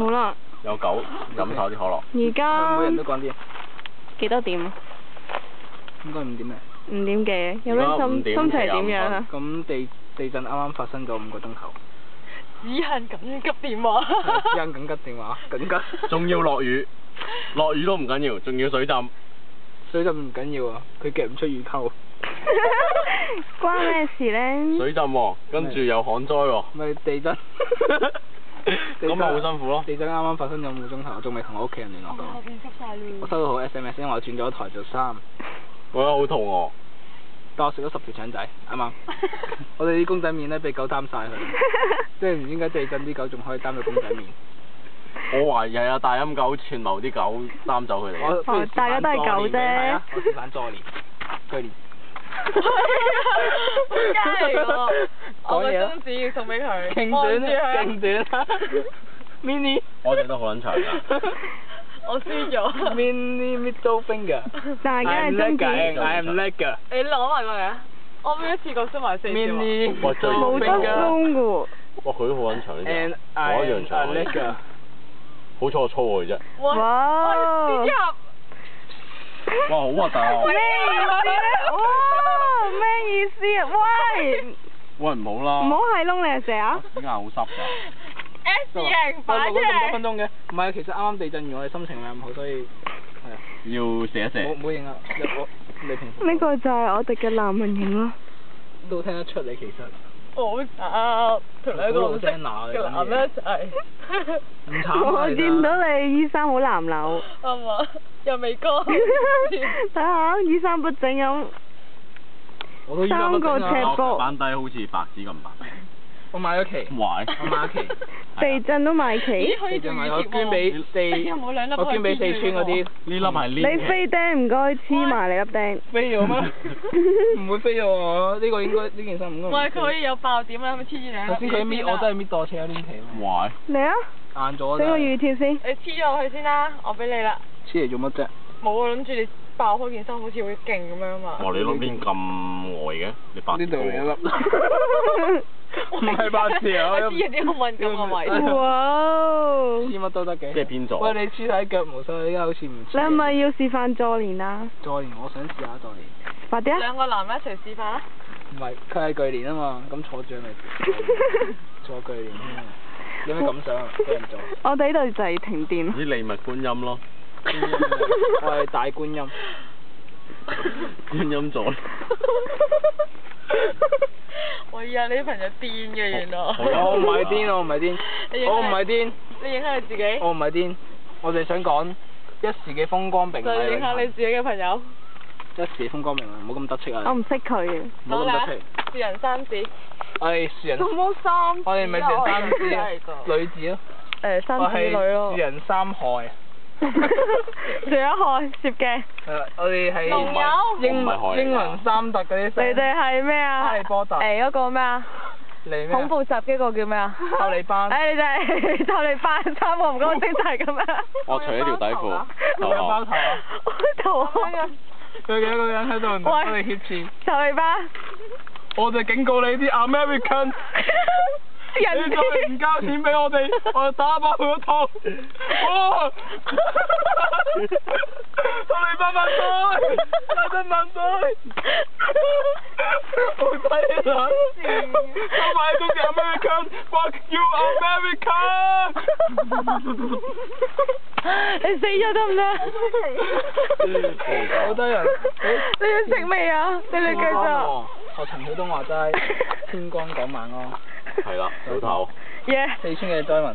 好啦。有狗飲晒啲可樂。而家每人都講啲。幾多點啊？應該5點咧。5點幾？有咩心情係點樣啊？咁地震啱啱發生咗5個鐘頭。只限緊急電話。只限緊急電話，緊急。仲要落雨，落雨都唔緊要，仲要水浸。水浸唔緊要啊，佢夾唔出雨溝。關咩事咧？水浸喎，跟住又旱災喎。咪地震。咁咪好辛苦咯。地震啱啱發生咗5個鐘頭，我仲未同我屋企人聯絡到。後邊濕晒啦。我收到好 SMS，因為我轉咗台做3。我覺得好肚餓。但我食咗10條腸仔，啱啱？我哋啲公仔麵咧俾狗擔晒佢，即係唔知點解地震啲狗仲可以擔到公仔麵。我懷疑係啊大陰狗串謀啲狗擔走佢哋。哦，大家都係狗啫。我示範助練，據練。真係喎！我個中指要送俾佢。勁短，勁短。Mini。我哋都好撚長㗎。我輸咗。Mini middle finger。大家係中指。I am leg。你攞埋過嚟啊！我每一次過縮埋4條。Mini。冇得鬆㗎喎。哇！佢都好撚長呢隻，我一樣長呢隻。好彩我粗佢啫。哇！哇！好核突啊！咩意思咧？哇！咩意思啊？喂！喂唔好啦。唔好係窿你隻啊！啲眼好濕㗎。S 型擺出錄咗咁多嚟。分鐘嘅，唔係其實啱啱地震完，我哋心情唔係咁好，所以係啊。要射一射。唔好認啊！你平時呢個就係我哋嘅男人型咯。都聽得出你其實。好慘，同兩個唔識嘅男一齊。唔慘啊！我見到你衣衫好藍柳。係嘛？又未乾。睇下衣衫不整咁。3個赤膊。班底好似白紙咁白。我買咗旗。我買咗旗。地震都買旗。可以做我捐俾我捐俾4村嗰啲。呢粒係呢。你飛釘唔該黐埋你粒釘。飛咗咩？唔會飛咗喎，呢個應該呢件衫唔應該。喂，佢可以有爆點啊！咪黐住你。頭先佢搣，我真係搣到扯咗啲皮。壞。嚟啊！硬咗。整個預貼先。你黐咗佢先啦，我俾你啦。黐嚟做乜啫？冇啊，諗住你爆開件衫好似會勁咁樣嘛。哇！你粒邊咁呆嘅？你白呢度嚟一粒。唔係白字啊！我知有啲好敏感嘅位。哇！黐乜都得嘅。即係邊座？喂，你黐喺腳毛所以依家好似唔黐。你係咪要示範助練啊？助練，我想試下助練。快啲啊！兩個男人一齊示範啊！唔係，佢係巨年啊嘛，咁坐住咪坐巨年添啊！有咩感想啊？俾人做。我哋呢度就係停電。啲利物觀音咯。我係大觀音。觀音座。喂呀！你啲朋友癲嘅原來。我唔係癲，我唔係癲，我唔係癲。你影下你自己。我唔係癲，我哋想講一時嘅風光並唔係。就影下你自己嘅朋友。一時風光明唔好咁得戚啊！我唔識佢嘅。唔好咁得戚。是人三字。我哋是人。什麼三字？我哋咪是人三字啊！女字咯。三字女咯。是人三害。仲有一害攝鏡。我哋係龍友。英倫三特嗰啲。你哋係咩啊？哈利波特。嗰個咩啊？恐怖襲擊個叫咩啊？偷你班。你就係偷你班3個唔該精細咁樣。我除咗條底褲。有包頭啊！頭啊！佢幾個人喺度同我哋挾持。偷你班。我哋警告你啲 American。你再唔交錢俾我哋，我就打爆佢個頭！哇！我哋翻萬歲！真萬歲！好低能！收埋中嘅 American，fuck you American！你死咗得唔得？好低能！你要食未啊？你哋繼續。學陳曉東話齋，天光講晚安。係啦，早唞。耶！ 4村嘅災民。